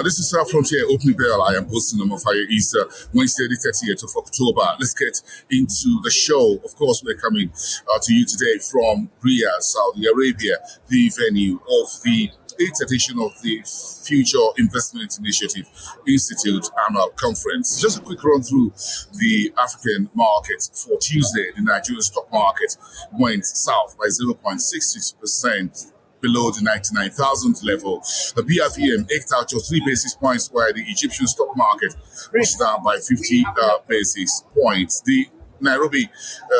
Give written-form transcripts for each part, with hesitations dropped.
This is Frontier Opening Bell. I am hosting them of FII8 Wednesday, the 30th of October. Let's get into the show. Of course, we're coming to you today from Riyadh, Saudi Arabia, the venue of the 8th edition of the Future Investment Initiative Institute Annual Conference. Just a quick run through the African market for Tuesday. The Nigerian stock market went south by 0.66%. Below the 99,000 level. The BRVM eked out just 3 basis points, while the Egyptian stock market was down by 50 basis points. The Nairobi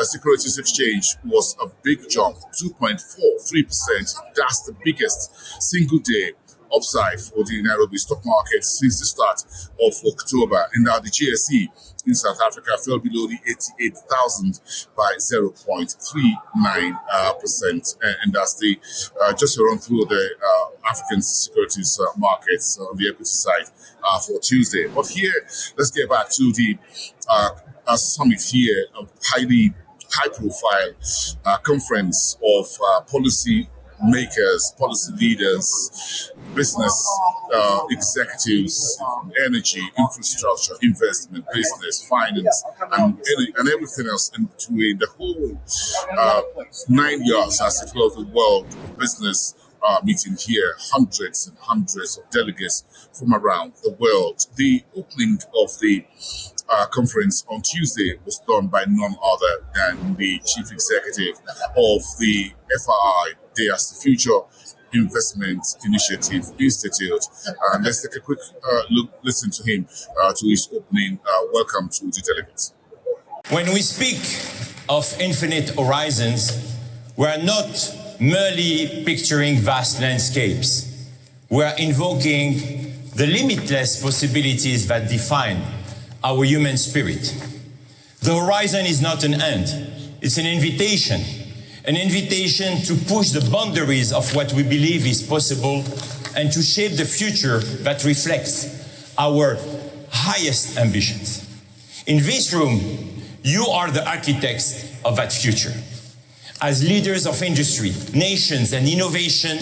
Securities Exchange was a big jump, 2.43%. That's the biggest single day upside for the Nairobi stock market since the start of October. And now the GSE in South Africa fell below the 88,000 by 0.39%. And that's the just to run through the African securities markets on the equity side for Tuesday. But here, let's get back to the summit here, a high profile conference of policy makers, policy leaders, business executives, energy, infrastructure, investment, business, finance, and everything else in between. The whole 9 years, as it were, of the world of business meeting here, hundreds and hundreds of delegates from around the world. The opening of the conference on Tuesday was done by none other than the chief executive of the FII8, the Future Investment Initiative Institute. Let's take a quick listen to him, to his opening. Welcome to the delegates. When we speak of infinite horizons, we are not merely picturing vast landscapes. We are invoking the limitless possibilities that define our human spirit. The horizon is not an end, it's an invitation to push the boundaries of what we believe is possible and to shape the future that reflects our highest ambitions. In this room, you are the architects of that future. As leaders of industry, nations, and innovation,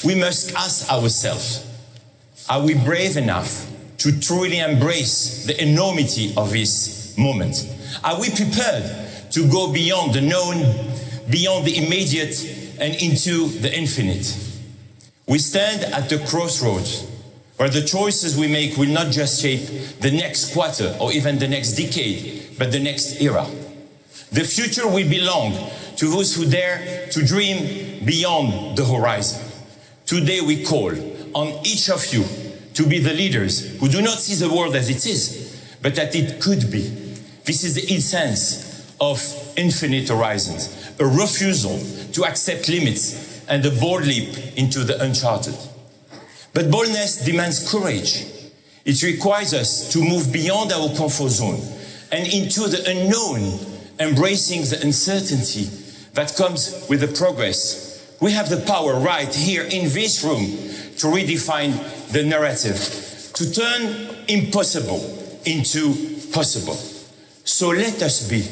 we must ask ourselves, are we brave enough to truly embrace the enormity of this moment? Are we prepared to go beyond the known, beyond the immediate, and into the infinite? We stand at the crossroads where the choices we make will not just shape the next quarter or even the next decade, but the next era. The future will belong to those who dare to dream beyond the horizon. Today we call on each of you to be the leaders who do not see the world as it is, but that it could be. This is the essence of infinite horizons, a refusal to accept limits and a bold leap into the uncharted. But boldness demands courage. It requires us to move beyond our comfort zone and into the unknown, embracing the uncertainty that comes with the progress. We have the power right here in this room to redefine the narrative, to turn impossible into possible. So let us be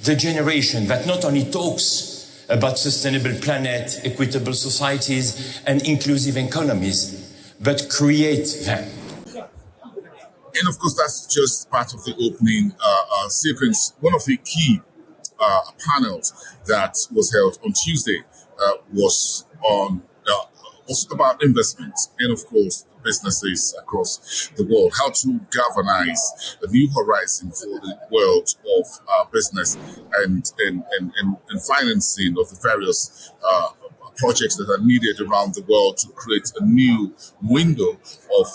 the generation that not only talks about sustainable planet, equitable societies, and inclusive economies, but create them. And of course, that's just part of the opening sequence. One of the key panels that was held on Tuesday was about investments and, of course, businesses across the world, how to galvanize a new horizon for the world of business and financing of the various projects that are needed around the world to create a new window of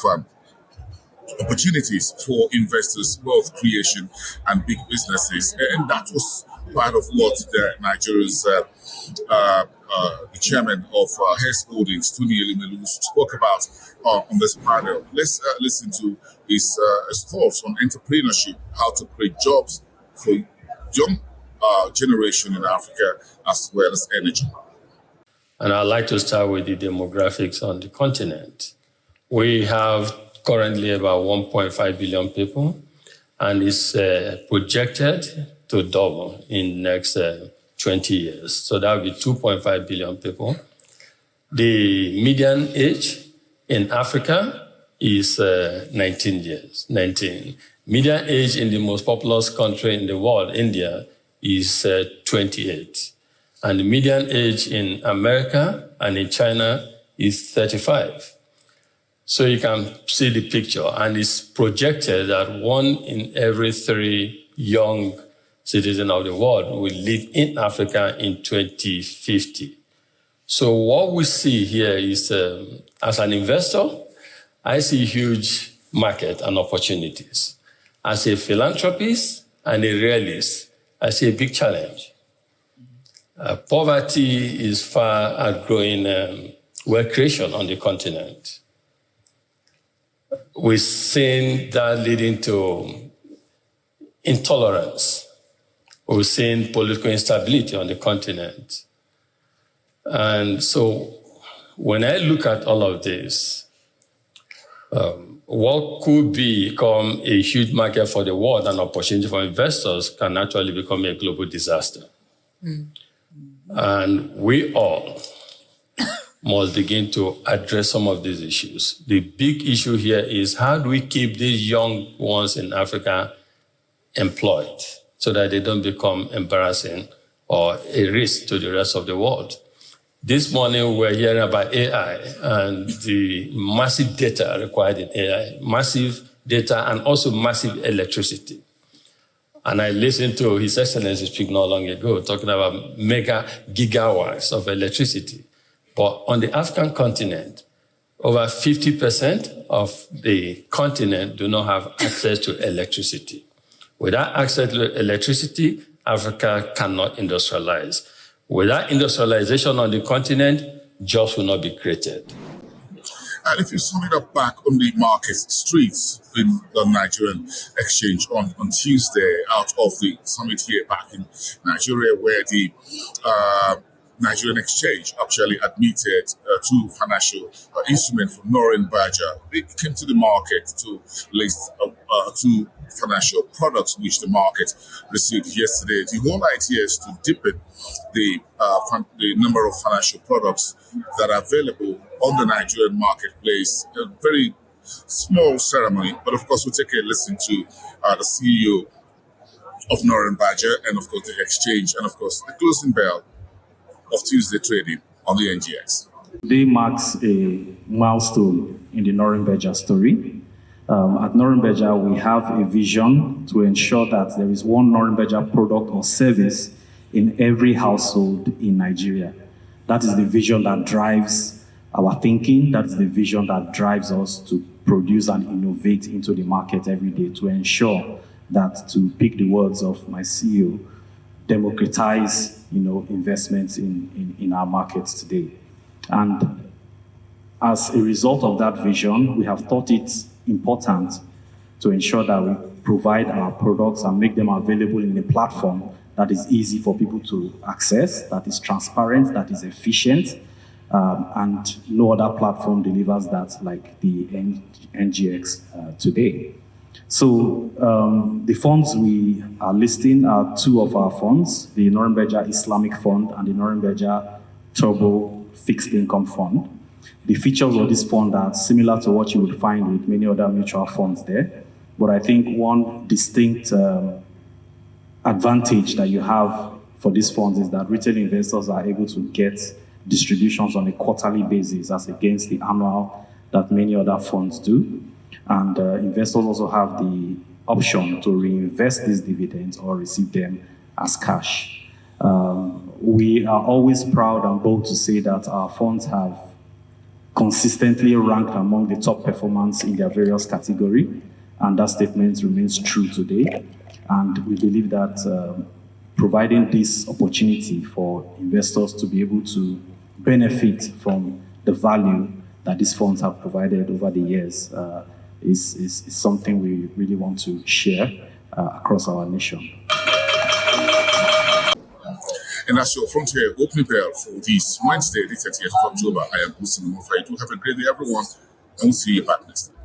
opportunities for investors, wealth creation, and big businesses. And that was part of what Nigeria's the chairman of Hess Holdings, Tony Elimelu, spoke about on this panel. Let's listen to his thoughts on entrepreneurship, how to create jobs for young generation in Africa, as well as energy. And I'd like to start with the demographics on the continent. We have currently about 1.5 billion people, and it's projected to double in the next 20 years. So that would be 2.5 billion people. The median age in Africa is 19 years. 19. Median age in the most populous country in the world, India, is 28. And the median age in America and in China is 35. So you can see the picture, and it's projected that 1 in every 3 young citizens of the world will live in Africa in 2050. So what we see here is, as an investor, I see huge market and opportunities. As a philanthropist and a realist, I see a big challenge. Poverty is far outgrowing wealth creation on the continent. We've seen that leading to intolerance. We've seen political instability on the continent. And so when I look at all of this, what could become a huge market for the world and opportunity for investors can actually become a global disaster. And we all must begin to address some of these issues. The big issue here is, how do we keep these young ones in Africa employed so that they don't become embarrassing or a risk to the rest of the world? This morning, we're hearing about AI and the massive data required in AI, massive data and also massive electricity. And I listened to His Excellency speak not long ago, talking about mega gigawatts of electricity. But on the African continent, over 50% of the continent do not have access to electricity. Without access to electricity, Africa cannot industrialize. Without industrialization on the continent, jobs will not be created. And if you sum it up back on the market streets in the Nigerian exchange on Tuesday, out of the summit here back in Nigeria, where the Nigerian exchange actually admitted two financial instruments from Norrenberger. They came to the market to list two financial products which the market received yesterday. The whole idea is to deepen the number of financial products that are available on the Nigerian marketplace. A very small ceremony, but of course we'll take a listen to the CEO of Norrenberger and of course the exchange and of course the closing bell of Tuesday trading on the NGX. Today marks a milestone in the Norrenberger story. At Norrenberger, we have a vision to ensure that there is one Norrenberger product or service in every household in Nigeria. That is the vision that drives our thinking. That is the vision that drives us to produce and innovate into the market every day to ensure that, to pick the words of my CEO, democratize investments in our markets today. And as a result of that vision, we have thought it important to ensure that we provide our products and make them available in a platform that is easy for people to access, that is transparent, that is efficient, and no other platform delivers that like the NGX today. So the funds we are listing are two of our funds, the Norrenberger Islamic Fund and the Norrenberger Turbo Fixed Income Fund. The features of this fund are similar to what you would find with many other mutual funds there. But I think one distinct advantage that you have for these funds is that retail investors are able to get distributions on a quarterly basis as against the annual that many other funds do. And investors also have the option to reinvest these dividends or receive them as cash. We are always proud and bold to say that our funds have consistently ranked among the top performers in their various categories, and that statement remains true today. And we believe that providing this opportunity for investors to be able to benefit from the value that these funds have provided over the years is something we really want to share across our nation. And that's your Frontier opening bell for this Wednesday, the 30th of October. I am Muslim Mufai. Do have a great day, everyone, and we'll see you back next time.